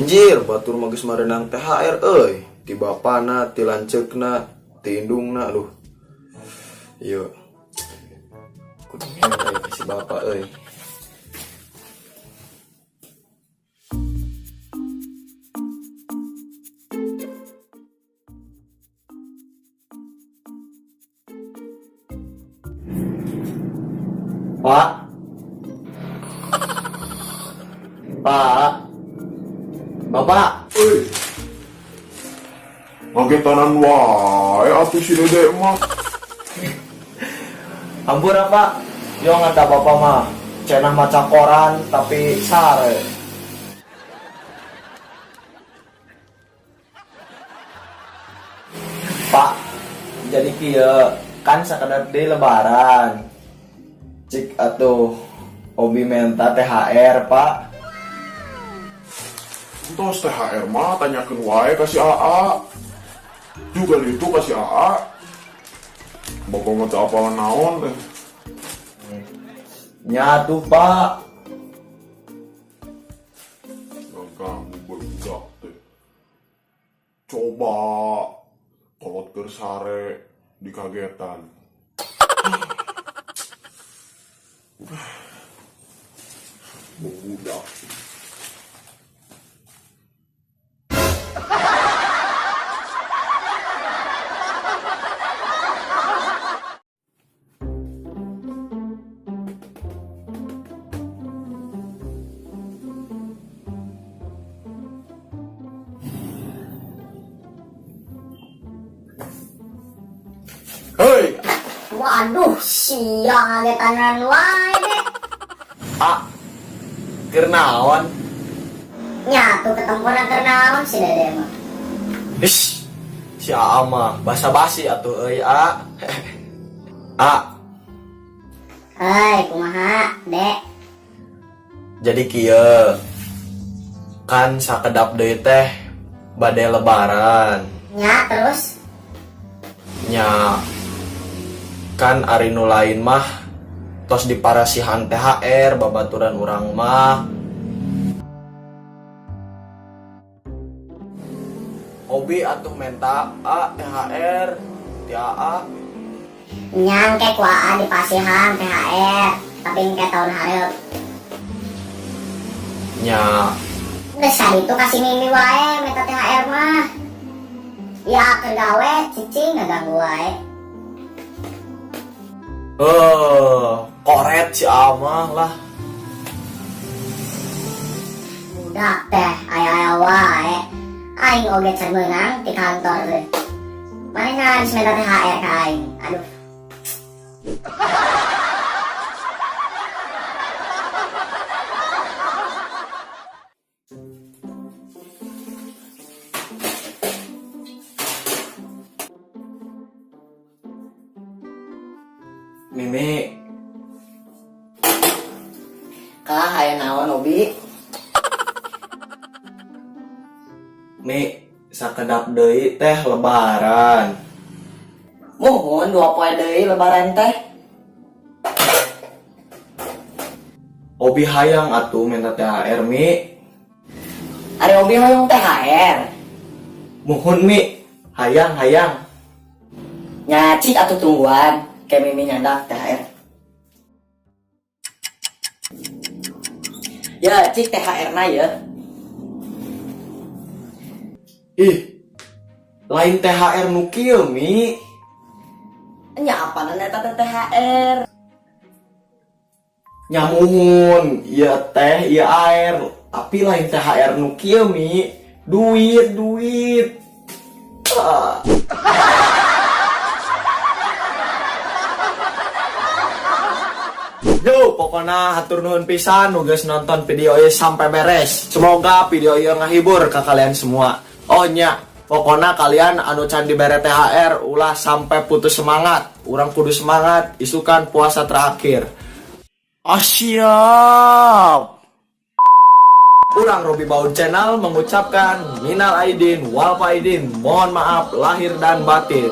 Anjir, batur magis marenang THR euy. Ti bapana, ti lancekna, ti indungna, aduh. Iya. Kudunya euy si bapa euy. Pak. Pak. Bapak. Ngagetanan wae atuh si Dede mah. Ampura Pak. Yo ngata bapak mah cenah maca koran tapi sare. Pak, jadi kieu kan sakadar deui lebaran. Cik atuh hobi menta THR, Pak. Entos THR mah tanyakeun wae ka si AA. Juga itu ka si AA. Bapak mah teu apalan naon teh. Nyatu, Pak. Ganggu berudak teh. Coba kolot keur sare dikagetan. Budak. Hei, Waduh, siang ngagetanan wae deh. Pak. Keur naon? Nyatu ketempuran ternaon si Dede mah. Ish, si AA mah basa-basi atuh euy, A. A, Hei, kumaha, Dek? jadi kieu. Kan sakedap deui teh bade lebaran. Nya terus Nya kan ari nu lain mah tos diparasihan THR babaturan urang mah. Hobi atuh menta A THR ti AA. nyangke ku AA dipasihan THR, tapi engke tahun hareup. Nya Geus saditu kasih mimi wae meta THR mah. Ya keur gawe cicing ngaganggu wae. koret si AA mah lah. Budak teh aya-aya wae. Aing oge can meunang di kantor teh. Manehna geus meta THR ka aing. Aduh. Mimi, Kah aya naon Obi? Mi sakedap deui teh lebaran. Muhun 2 poe deui lebaran teh. Hobi hayang atuh minta THR Mi. Ari Obi hoyong THR. Muhun Mi, hayang. Nyacik atuh tungguan ke mimi nyandak THR. Ya cik THR na ya. Ih, lain THR nu kieu Mi. Nya apa eta teh THR? Nyamuhun, iya teh, iya air. Tapi lain THR nu kieu Mi. Duit. Ah. Yo, pokoknya hatur nuhun pisan nu geus nonton video ieu sampai beres. Semoga video ieu ngahibur ka kalian semua. Oh nya, pokoknya kalian anu can dibere THR ulah sampai putus semangat. Urang kudu semangat, isukan puasa terakhir. Siap. Urang Robi Baun Channel mengucapkan minal aidin wal faidin, mohon maaf lahir dan batin.